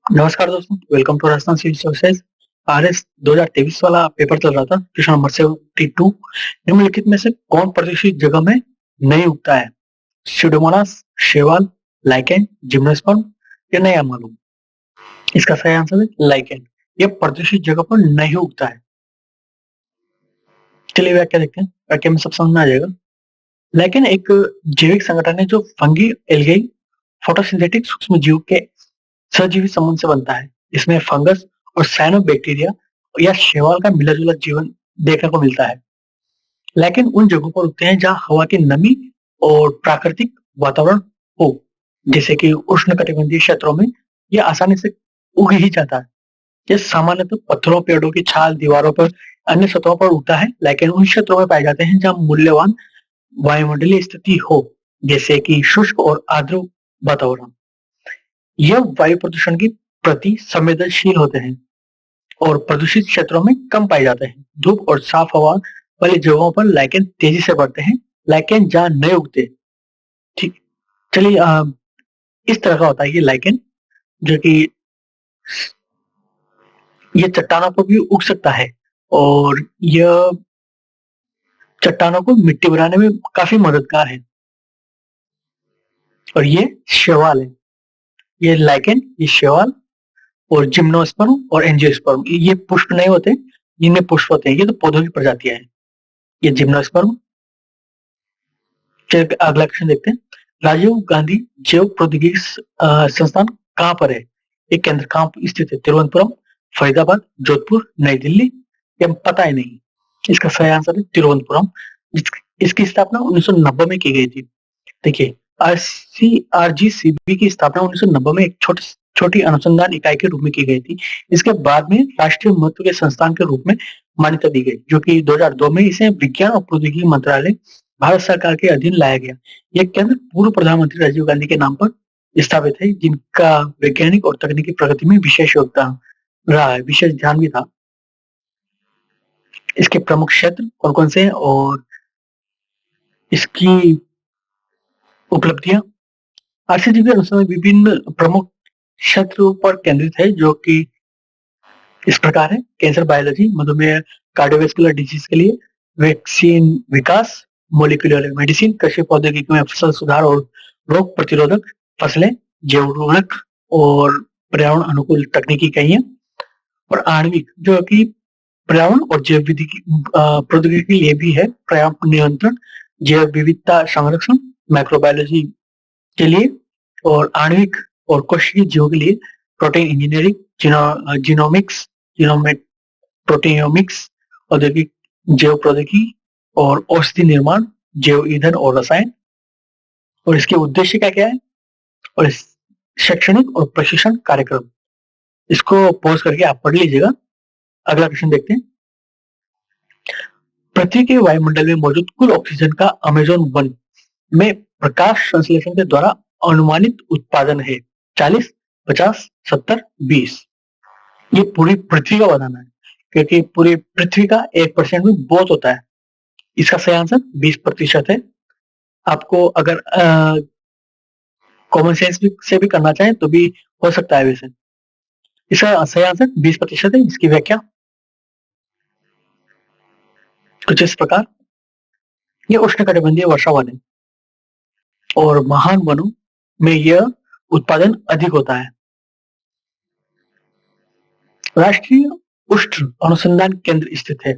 नमस्कार दोस्तों, welcome to Rajasthan civil services. RS 2023 वाला पेपर चल रहा था। क्वेश्चन नंबर 72, निम्नलिखित में से कौन प्रतिष्ठित जगह में नहीं उगता है? स्यूडोमोनास, शैवाल, लाइकेन, जिम्नोस्पर्म या नहीं मालूम? इसका सही आंसर है लाइकेन। ये प्रतिष्ठित जगह पर नहीं उगता है। चलिए व्याख्या देखते हैं। व्याख्या में सब समझ में आ जाएगा। लाइकेन एक जैविक संगठन है जो फंगी, एल्गाई, फोटोसिंथेटिक सूक्ष्म जीव के सजीवी संबंध से बनता है। इसमें फंगस और साइनोबैक्टीरिया या शैवाल का मिला जुला जीवन देखने को मिलता है। लेकिन उन जगहों पर उगते हैं जहां हवा की नमी और प्राकृतिक वातावरण हो, जैसे कि उष्णकटिबंधीय क्षेत्रों में यह आसानी से उग ही जाता है। यह सामान्यतः पत्थरों, पेड़ों की छाल, दीवारों पर, अन्य सतहों पर उगता है, लेकिन उन क्षेत्रों में पाए जाते हैं जहां मूल्यवान वायुमंडलीय स्थिति हो, जैसे कि शुष्क और आर्द्र वातावरण। यह वायु प्रदूषण की प्रति संवेदनशील होते हैं और प्रदूषित क्षेत्रों में कम पाए जाते हैं। धूप और साफ हवा वाली जगहों पर लाइकेन तेजी से बढ़ते हैं। लाइकेन जहां नहीं उगते, ठीक, चलिए इस तरह का होता है ये लाइकेन, जो कि ये चट्टानों पर भी उग सकता है और यह चट्टानों को मिट्टी बनाने में काफी मददगार है। और ये शैवाल है, ये लाइकेन, ये शैवाल और जिम्नोस्पर्म और एंजियोस्पर्म, ये पुष्प नहीं होते, इनमें पुष्प होते हैं। ये तो पौधों की प्रजातियां हैं। ये जिम्नोस्पर्म। चलिए अगला क्वेश्चन देखते हैं। राजीव गांधी जैव प्रौद्योगिकी संस्थान कहाँ पर है? ये केंद्र कहाँ स्थित है? तिरुवनंतपुरम, फरीदाबाद, जोधपुर, नई दिल्ली या पता ही नहीं? इसका सही आंसर है तिरुवनंतपुरम। इसकी स्थापना 1990 में की गई थी। देखिए, आरसीआरजीसीबी की स्थापना 1990 में एक छोटी अनुसंधान इकाई के रूप में की गई थी। इसके बाद में राष्ट्रीय महत्व के संस्थान के रूप में मान्यता दी गई, जो कि 2002 में इसे विज्ञान और प्रौद्योगिकी मंत्रालय, भारत सरकार के अधीन लाया गया। यह केंद्र पूर्व प्रधानमंत्री राजीव गांधी के नाम पर स्थापित है, जिनका वैज्ञानिक और तकनीकी प्रगति में विशेष योगदान रहा है, विशेष ध्यान भी था। इसके प्रमुख क्षेत्र कौन कौन से हैं और इसकी उपलब्धियां? आरसीजीबी अनुसंधान विभिन्न प्रमुख क्षेत्रों पर केंद्रित है, जो कि इस प्रकार है। कैंसर बायोलॉजी, मधुमेह, कार्डियोवैस्कुलर डिजीज के लिए वैक्सीन विकास, मोलिकुलर मेडिसिन, कृषि प्रौद्योगिकी में फसल सुधार और रोग प्रतिरोधक फसलें, जैव उर्वरक और पर्यावरण अनुकूल तकनीकी इकाइयां, और आणविक, जो कि पर्यावरण और जैव विधि प्रौद्योगिकी के लिए भी है, पर्यावरण नियंत्रण, जैव विविधता संरक्षण, माइक्रोबायोलॉजी के लिए, और आणविक और कोशिकीय जीवों के लिए प्रोटीन इंजीनियरिंग, जीनोमिक्स, जीनोमेट प्रोटियोमिक्स, औद्योगिक जैव प्रौद्योगिकी और औषधि निर्माण, जैव ईंधन और रसायन। और इसके उद्देश्य क्या क्या है और इस शैक्षणिक और प्रशिक्षण कार्यक्रम, इसको पॉज करके आप पढ़ लीजिएगा। अगला क्वेश्चन देखते हैं। पृथ्वी के वायुमंडल में मौजूद कुल ऑक्सीजन का अमेजोन वन में प्रकाश संश्लेषण के द्वारा अनुमानित उत्पादन है 40, 50, 70, 20। ये पूरी पृथ्वी का बताना है, क्योंकि पूरी पृथ्वी का 1% भी बहुत होता है। इसका सही आंसर 20% है। आपको अगर कॉमन सेंस से भी करना चाहें तो भी हो सकता है। वैसे इसका सही आंसर 20% है। इसकी व्याख्या कुछ इस प्रकार। ये उष्णकटिबंधीय वर्षा वन है और महान वनों में यह उत्पादन अधिक होता है। राष्ट्रीय उष्ण अनुसंधान केंद्र स्थित है।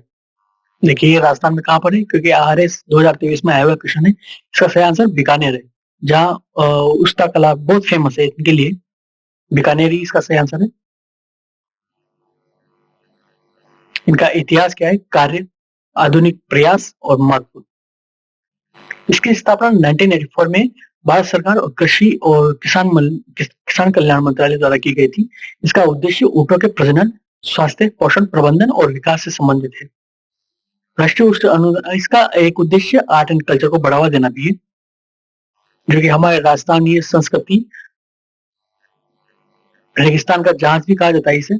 देखिए, ये राजस्थान में कहां पर है? क्योंकि आरएस 2023 में आया हुआ क्वेश्चन है। इसका सही आंसर बीकानेर है, जहां उस्ता कला बहुत फेमस है इनके लिए। बीकानेर ही इसका सही आंसर है। इनका इतिहास क्या है? कार्य, आधुनिक प्रयास और महत्व। इसकी स्थापना 1984 में भारत सरकार और कृषि और किसान कल्याण मंत्रालय द्वारा की गई थी। इसका उद्देश्य ऊँटों के प्रजनन, स्वास्थ्य, पोषण, प्रबंधन और विकास से संबंधित है। राष्ट्रीय उष्ण अनुदान, इसका एक उद्देश्य आर्ट एंड कल्चर को बढ़ावा देना भी है, जो कि हमारे राजस्थानी संस्कृति, रेगिस्तान का जहाज भी कहा जाता है इसे,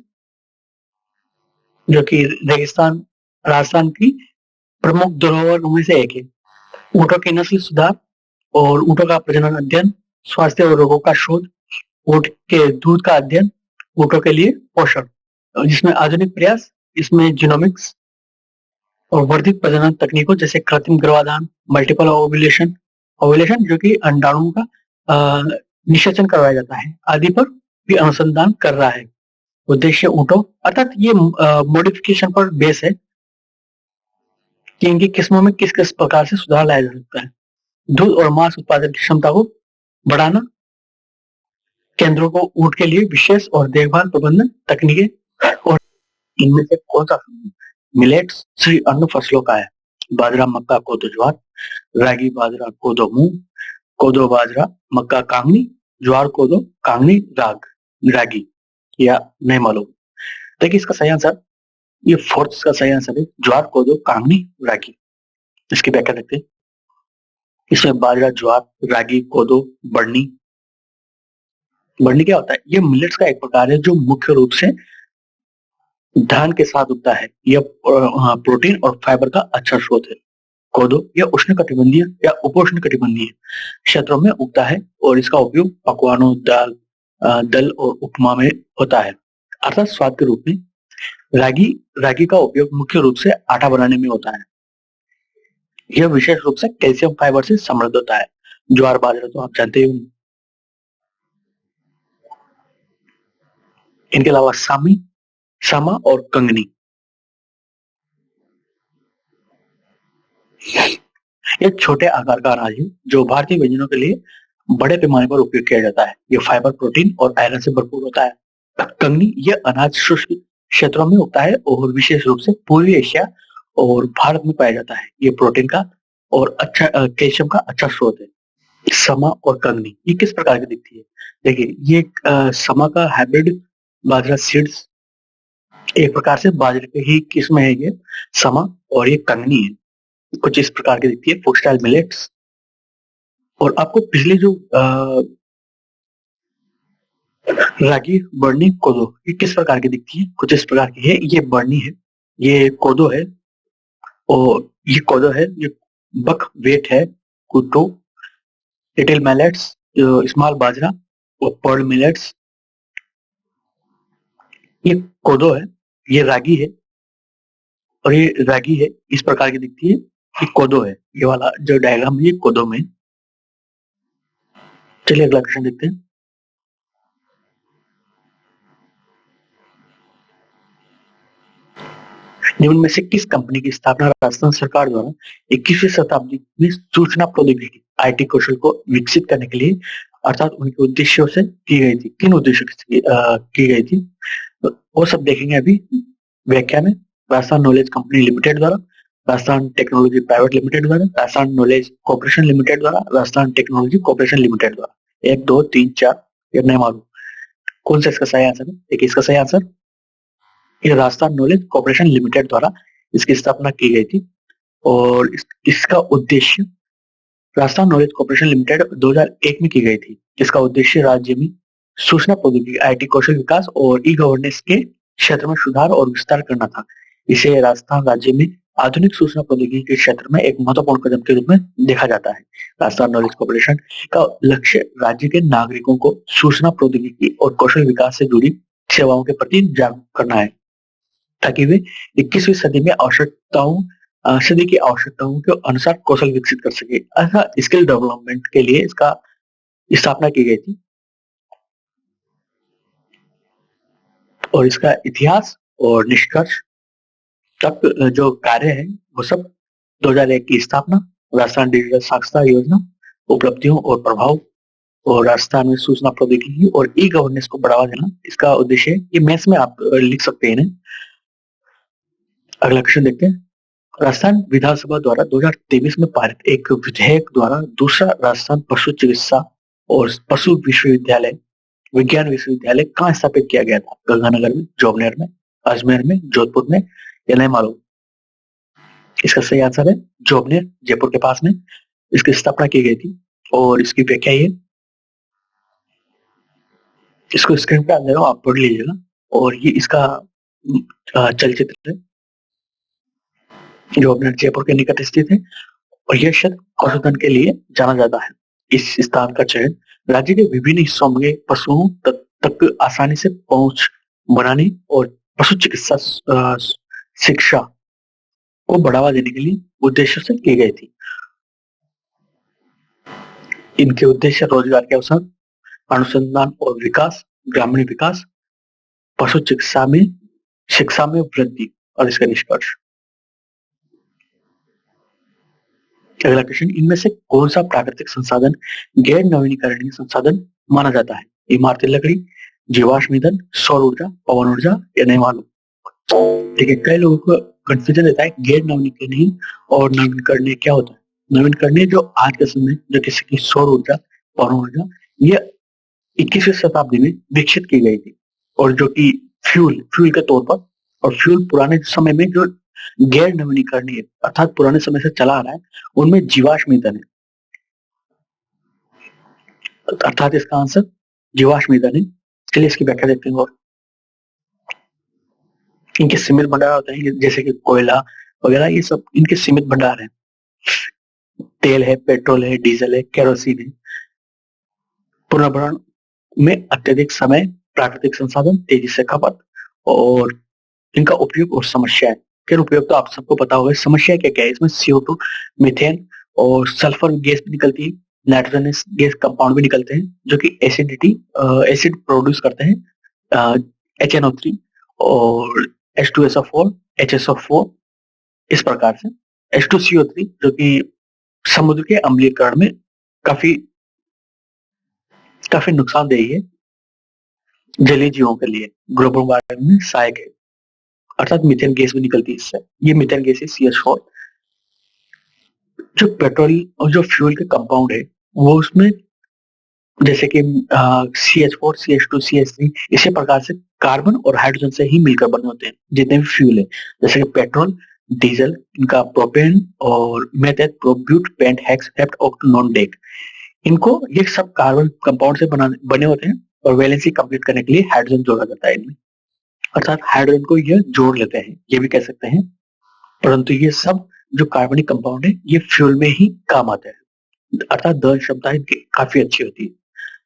जो कि रेगिस्तान राजस्थान की प्रमुख धरोहरों में से एक है। ऊँटों की नस्ल सुधार और ऊँटों का प्रजनन अध्ययन, स्वास्थ्य और रोगों का शोध, ऊँट के दूध का अध्ययन, ऊँटों के लिए पोषण, जिसमें आधुनिक प्रयास, इसमें जीनोमिक्स और वर्धित प्रजनन तकनीकों जैसे कृत्रिम गर्भाधान, मल्टीपल ओव्यूलेशन ओव्यूलेशन जो कि अंडाणुओं का निषेचन करवाया जाता है, आदि पर भी अनुसंधान कर रहा है। उद्देश्य ऊँटों, अर्थात ये मॉडिफिकेशन पर बेस है कि इनकी किस्मों में किस किस प्रकार से सुधार लाया जा सकता है। दूध और मांस उत्पादन की क्षमता को बढ़ाना, केंद्रों को ऊँट के लिए विशेष और देखभाल प्रबंधन तकनीकें, और इनमें से कौन सा मिलेट्स श्री अन्न फसलों का है? बाजरा, मक्का, कोदो, ज्वार, रागी, बाजरा, कोदो, मूंग, कोदो, बाजरा, मक्का, कांगनी, ज्वार, कोदो, कांगनी, रागी, या नहीं मालूम। देखिए इसका सही आंसर, ये फोर्थ का सही आंसर है, ज्वार, कोदो, कांगनी, रागी। इसकी व्याख्या देखते हैं। इसमें बाजरा, ज्वार, रागी, कोदो, बढ़नी क्या होता है? ये मिलेट्स का एक प्रकार है जो मुख्य रूप से धान के साथ उगता है। यह प्रोटीन और फाइबर का अच्छा स्रोत है। कोदो यह उष्णकटिबंधीय या उपोष्णकटिबंधीय क्षेत्रों में उगता है और इसका उपयोग पकवानों, दाल, दल और उपमा में होता है, अर्थात स्वाद के रूप में। रागी का उपयोग मुख्य रूप से आटा बनाने में होता है। यह विशेष रूप से कैल्शियम फाइबर से समृद्ध होता है। ज्वार, बाजरा तो आप जानते ही। इनके अलावा सामा और कंगनी, ये छोटे आकार का अनाज है जो भारतीय व्यंजनों के लिए बड़े पैमाने पर उपयोग किया जाता है। यह फाइबर, प्रोटीन और आयरन से भरपूर होता है। कंगनी यह अनाज शुष्क क्षेत्रों में उगता है और विशेष रूप से पूर्वी एशिया और भारत में पाया जाता है। ये प्रोटीन का और अच्छा कैल्शियम का अच्छा स्रोत है। समा और कंगनी ये किस प्रकार की दिखती है? देखिए ये समा का हाइब्रिड बाजरा सीड्स, एक प्रकार से बाजरे के ही किस्म है ये समा, और ये कंगनी है, कुछ इस प्रकार की दिखती है, फॉक्सटेल मिलेट्स। और आपको पिछले जो रागी, बढ़नी, कोदो ये किस प्रकार की दिखती है? कुछ इस प्रकार की है। ये बढ़नी है, ये कोदो है, और ये कोदो है, ये बक वेट है, कुटो, लिटिल मिलेट्स, स्मॉल बाजरा, और पर्ल मिलेट्स। ये कोदो है, ये रागी है, और ये रागी है, इस प्रकार की दिखती है। ये कोदो है, ये वाला जो डायग्राम है ये कोदो में। चलिए अगला क्वेश्चन देखते हैं। निम्न में से किस कंपनी की स्थापना राजस्थान सरकार द्वारा 21वीं शताब्दी में सूचना प्रौद्योगिकी आईटी कौशल को विकसित करने के लिए, अर्थात उनके उद्देश्यों से की गई थी? किन उद्देश्यों से की गई थी वो सब देखेंगे अभी व्याख्या में। राजस्थान नॉलेज कंपनी लिमिटेड द्वारा, राजस्थान टेक्नोलॉजी प्राइवेट लिमिटेड द्वारा, राजस्थान नॉलेज कॉर्पोरेशन लिमिटेड द्वारा, राजस्थान टेक्नोलॉजी कॉर्पोरेशन लिमिटेड द्वारा। 1, 2, 3, 4 ये नहीं मालूम कौन सा इसका सही आंसर है। देखिए इसका सही आंसर ये राजस्थान नॉलेज कॉर्पोरेशन लिमिटेड द्वारा इसकी स्थापना की गई थी, और इसका उद्देश्य राजस्थान नॉलेज कॉर्पोरेशन लिमिटेड 2001 में की गई थी। इसका उद्देश्य राज्य में सूचना प्रौद्योगिकी, आईटी कौशल विकास और ई गवर्नेंस के क्षेत्र में सुधार और विस्तार करना था। इसे राजस्थान राज्य में आधुनिक सूचना प्रौद्योगिकी के क्षेत्र में एक महत्वपूर्ण कदम के रूप में देखा जाता है। राजस्थान नॉलेज कॉर्पोरेशन का लक्ष्य राज्य के नागरिकों को सूचना प्रौद्योगिकी और कौशल विकास से जुड़ी सेवाओं के प्रति जागरूक करना है, ताकि वे 21वीं सदी की आवश्यकताओं के अनुसार कौशल विकसित कर सके। ऐसा स्किल डेवलपमेंट के लिए इसका स्थापना की गई थी। और इसका इतिहास और निष्कर्ष तक जो कार्य है वो सब 2001 की स्थापना, राजस्थान डिजिटल साक्षरता योजना, उपलब्धियों और प्रभाव, और राजस्थान में सूचना प्रौद्योगिकी और ई गवर्नेंस को बढ़ावा देना इसका उद्देश्य है। ये मैथ्स में आप लिख सकते हैं इन्हें। अगला क्वेश्चन देखते हैं। राजस्थान विधानसभा द्वारा 2023 में पारित एक विधेयक द्वारा दूसरा राजस्थान पशु चिकित्सा और पशु विश्वविद्यालय, विज्ञान विश्वविद्यालय कहाँ स्थापित किया गया था? गंगानगर में, जोबनेर में, अजमेर में, जोधपुर में, या नहीं मालूम? इसका सही आंसर है जोबनेर, जयपुर के पास में इसकी स्थापना की गई थी। और इसकी व्याख्या ये, इसको स्क्रीन पे आ जाएगा, आप पढ़ लीजिएगा। और ये इसका चलचित्र है जो अपने जयपुर के निकट स्थित है, और यह क्षेत्र पशुधन के लिए जाना जाता है। इस स्थान का चयन राज्य के विभिन्न हिस्सों में पशुओं तक आसानी से पहुंच बनाने और पशु चिकित्सा शिक्षा को बढ़ावा देने के लिए उद्देश्य से की गई थी। इनके उद्देश्य रोजगार के अवसर, अनुसंधान और विकास, ग्रामीण विकास, पशु चिकित्सा में शिक्षा में वृद्धि और इसका निष्कर्ष। अगला क्वेश्चन, इनमें से कौन सा प्राकृतिक संसाधन गैर नवीनीकरणीय संसाधन माना जाता है? इमारती लकड़ी, जीवाश्म ईंधन, सौर ऊर्जा, पवन ऊर्जा या नहीं मालूम? देखिए, कई लोगों को कंफ्यूजन रहता है गैर नवीनीकरणीय और नवीनीकरणीय क्या होता है। नवीनीकरणीय जो आज के समय जो किसी की सौर ऊर्जा, पवन ऊर्जा, ये 21वीं शताब्दी में विकसित की गई थी और जो कि फ्यूल के तौर पर, और फ्यूल पुराने समय में जो गैर नवीनीकरणीय अर्थात पुराने समय से चला आ रहा है उनमें जीवाश्म ईंधन है, अर्थात इसका आंसर जीवाश्म ईंधन है। चलिए इसकी व्याख्या देखते हैं। और इनके सीमित भंडार होते हैं जैसे कि कोयला वगैरह, ये सब इनके सीमित भंडार हैं। तेल है, पेट्रोल है, डीजल है, केरोसिन है। पुनर्भरण में अत्यधिक समय, प्राकृतिक संसाधन, तेजी से खपत और इनका उपयोग और समस्याएं। फिर उपयोग तो आप सबको पता होगा, समस्या क्या क्या है इसमें? CO2, मीथेन और सल्फर गैस भी निकलती है, नाइट्रोजनस गैस कंपाउंड भी निकलते हैं जो कि एसिड प्रोड्यूस करते हैं, HNO3 और H2SO4, HSO4, इस प्रकार से H2CO3 जो कि समुद्र के अम्लीकरण में काफी नुकसानदेही है जलीय जीवों के लिए, ग्लोबल वार्मिंग में सहायक है। अर्थात मीथेन गैस भी निकलती है इससे, ये मीथेन गैस है CH4। जो पेट्रोल और जो फ्यूल के कंपाउंड है वो उसमें जैसे कि CH4, CH2, CH3, इसी प्रकार से कार्बन और हाइड्रोजन से ही मिलकर बने होते हैं जितने भी फ्यूल है, जैसे कि पेट्रोल, डीजल, इनका प्रोपेन और मेथेन, प्रोब्यूट, pent, hex, hept, octo, non dec, इनको ये सब कार्बन कंपाउंड से बने होते हैं और वैलेंसी कंप्लीट करने के लिए हाइड्रोजन जोड़ा जाता है इनमें, अर्थात हाइड्रोजन को ये जोड़ लेते हैं, ये भी कह सकते हैं। परंतु ये सब जो कार्बनिक कंपाउंड है ये फ्यूल में ही काम आते हैं, अर्थात दहन क्षमता इनकी काफी अच्छी होती है।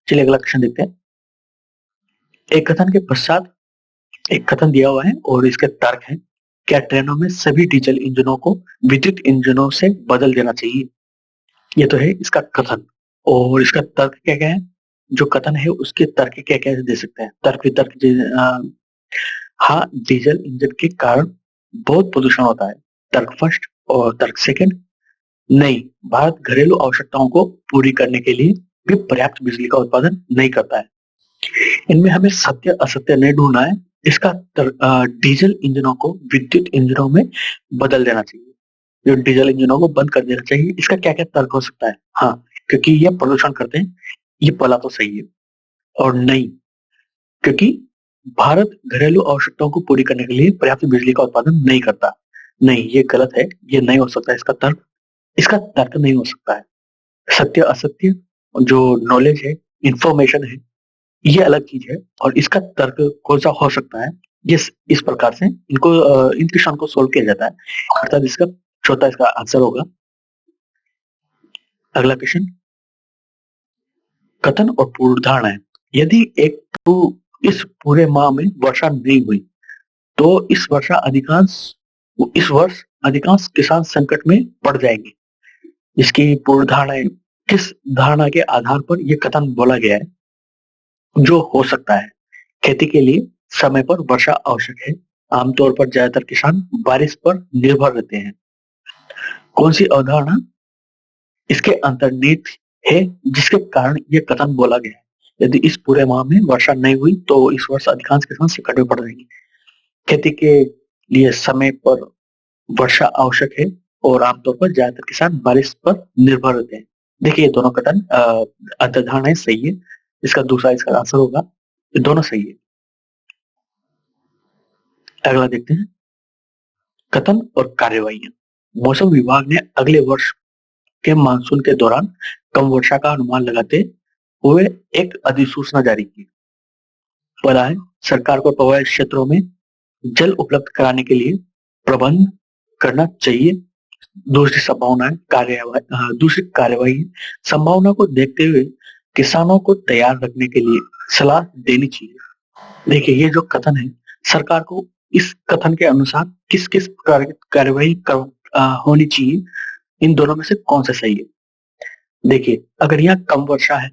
चलिए अगला क्वेश्चन देखते हैं। एक कथन के पश्चात एक कथन दिया हुआ है और इसके तर्क है, क्या ट्रेनों में सभी डीजल इंजनों को विद्युत इंजनों से बदल देना चाहिए? ये तो है इसका कथन, और इसका तर्क क्या क्या है? जो कथन है उसके तर्क क्या क्या दे सकते हैं? तर्क वितर्क, हाँ, डीजल इंजन के कारण बहुत प्रदूषण होता है, तर्क फर्स्ट। और तर्क सेकंड, नहीं, भारत घरेलू आवश्यकताओं को पूरी करने के लिए भी पर्याप्त बिजली का उत्पादन नहीं करता है। इनमें हमें सत्य असत्य नहीं ढूंढना है, इसका डीजल इंजनों को विद्युत इंजनों में बदल देना चाहिए, जो डीजल इंजनों को बंद कर देना चाहिए। इसका क्या क्या तर्क हो सकता है? हाँ, क्योंकि ये प्रदूषण करते हैं, ये पहला तो सही है। और नहीं, क्योंकि भारत घरेलू आवश्यकताओं को पूरी करने के लिए पर्याप्त बिजली का उत्पादन नहीं करता। नहीं, ये गलत है, ये नहीं हो सकता इसका तर्क नहीं हो सकता है। सत्य असत्य जो नॉलेज है, इंफॉर्मेशन है, ये अलग चीज है, और इसका तर्क कौन सा हो सकता है? इस प्रकार से इन क्वेश्चन को सोल्व किया जाता है, अर्थात इसका चौथा इसका आंसर होगा। अगला क्वेश्चन, कथन और पूर्वधारणा है। यदि इस पूरे माह में वर्षा नहीं हुई तो इस वर्ष अधिकांश किसान संकट में पड़ जाएंगे। इसकी पूर्व धारणा, किस धारणा के आधार पर यह कथन बोला गया है? जो हो सकता है, खेती के लिए समय पर वर्षा आवश्यक है, आमतौर पर ज्यादातर किसान बारिश पर निर्भर रहते हैं। कौन सी अवधारणा इसके अंतर्निहित है जिसके कारण यह कथन बोला गया है? यदि इस पूरे माह में वर्षा नहीं हुई तो इस वर्ष अधिकांश किसान संकट में पड़ जाएंगे। खेती के लिए समय पर वर्षा आवश्यक है और आमतौर पर ज्यादातर किसान बारिश पर निर्भर रहते हैं। देखिए, ये दोनों कथन अंतर्धारणाएं सही है, इसका दूसरा इसका आंसर होगा, ये दोनों सही है। अगला देखते हैं, कथन और कार्यवाही। मौसम विभाग ने अगले वर्ष के मानसून के दौरान कम वर्षा का अनुमान लगाते हुए एक अधिसूचना जारी की। पहला है, सरकार को प्रभावित क्षेत्रों में जल उपलब्ध कराने के लिए प्रबंध करना चाहिए। दूसरी कार्यवाही संभावना को देखते हुए किसानों को तैयार रखने के लिए सलाह देनी चाहिए। देखिए, ये जो कथन है, सरकार को इस कथन के अनुसार किस किस प्रकार की कार्यवाही होनी चाहिए, इन दोनों में से कौन सा सही है? देखिए, अगर यहाँ कम वर्षा है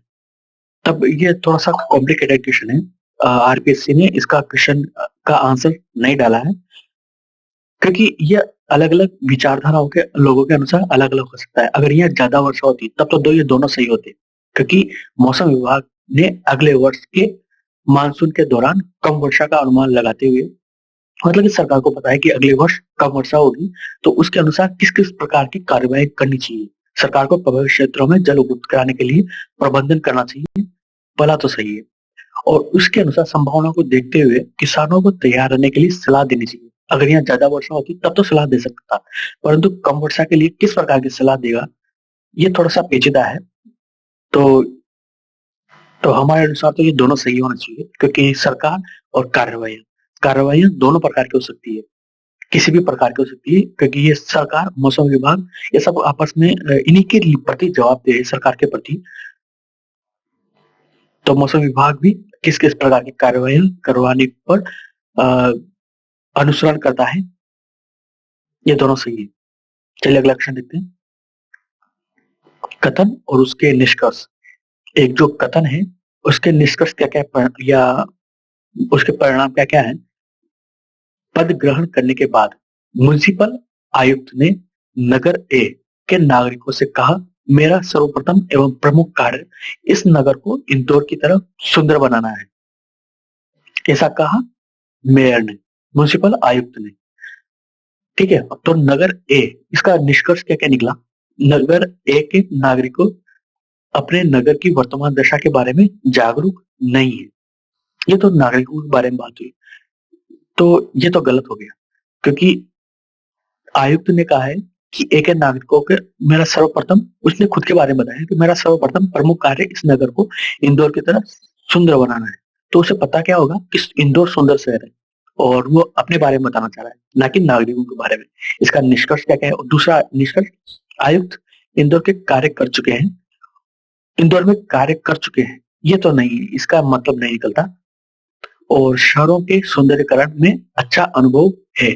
तब ये थोड़ा सा कॉम्प्लिकेटेड क्वेश्चन है। आरपीएससी ने इसका क्वेश्चन का आंसर नहीं डाला है, क्योंकि ये अलग अलग विचारधाराओं के लोगों के अनुसार अलग अलग हो सकता है। अगर यहाँ ज्यादा वर्षा होती तब तो ये दोनों सही होते, क्योंकि मौसम विभाग ने अगले वर्ष के मानसून के दौरान कम वर्षा का अनुमान लगाते हुए, मतलब कि सरकार को पता है कि अगले वर्ष कम वर्षा होगी, तो उसके अनुसार किस किस प्रकार की कार्यवाही करनी चाहिए। सरकार को प्रभावित क्षेत्रों में जल उपलब्ध कराने के लिए प्रबंधन करना चाहिए, भला तो सही है। और उसके अनुसार संभावना को देखते हुए किसानों को तैयार रहने के लिए सलाह देनी चाहिए। अगर यहाँ ज्यादा वर्षा होती तब तो सलाह दे सकता था, परंतु कम वर्षा के लिए किस प्रकार की सलाह देगा, ये थोड़ा सा पेचीदा है। तो हमारे अनुसार तो ये दोनों सही होना चाहिए, क्योंकि सरकार और कार्रवाई दोनों प्रकार की हो सकती है, किसी भी प्रकार की हो सकती है, क्योंकि ये सरकार, मौसम विभाग, ये सब आपस में इन्हीं के प्रति जवाबदेह है, सरकार के प्रति। तो मौसम विभाग भी किस किस प्रकार की कार्रवाई करवाने पर अनुसरण करता है, ये दोनों सही है। चलिए अगला क्वेश्चन देखते हैं। कथन और उसके निष्कर्ष। एक जो कथन है उसके निष्कर्ष क्या क्या या उसके परिणाम क्या क्या है। पद ग्रहण करने के बाद म्युनिसिपल आयुक्त ने नगर ए के नागरिकों से कहा, मेरा सर्वप्रथम एवं प्रमुख कार्य इस नगर को इंदौर की तरह सुंदर बनाना है। ऐसा कहा मेयर ने, म्युनिसिपल आयुक्त ने। ठीक है, तो नगर ए, इसका निष्कर्ष क्या क्या निकला। नगर ए के नागरिकों अपने नगर की वर्तमान दशा के बारे में जागरूक नहीं है। ये तो नागरिकों के बारे में बात हुई, तो ये तो गलत हो गया, क्योंकि आयुक्त ने कहा है कि एक नागरिकों के, मेरा सर्वप्रथम, उसने खुद के बारे में बताया कि मेरा सर्वप्रथम प्रमुख कार्य इस नगर को इंदौर की तरह सुंदर बनाना है। तो उसे पता क्या होगा कि इंदौर सुंदर शहर है, और वो अपने बारे में बताना चाह रहा है, ना कि नागरिकों के बारे में। इसका निष्कर्ष क्या क्या है। और दूसरा निष्कर्ष, आयुक्त इंदौर के कार्य कर चुके हैं, इंदौर में कार्य कर चुके हैं, ये तो नहीं, इसका मतलब नहीं निकलता। और शहरों के सौंदर्यीकरण में अच्छा अनुभव है,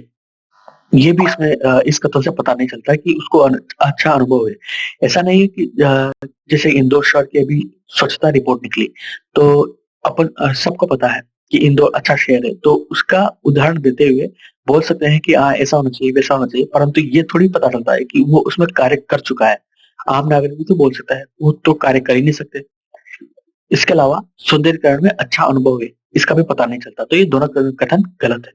ये भी इसमें इस कथन से पता नहीं चलता कि उसको अच्छा अनुभव है। ऐसा नहीं है कि जैसे इंदौर शहर की अभी स्वच्छता रिपोर्ट निकली, तो अपन सबको पता है कि इंदौर अच्छा शहर है, तो उसका उदाहरण देते हुए बोल सकते हैं कि हाँ ऐसा होना चाहिए, वैसा होना चाहिए, परंतु ये थोड़ी पता चलता है कि वो उसमें कार्य कर चुका है। आम नागरिक भी तो बोल सकता है, वो तो कार्य कर ही नहीं सकते। इसके अलावा सौंदर्यीकरण में अच्छा अनुभव है, इसका भी पता नहीं चलता। तो ये दोनों कथन गलत है।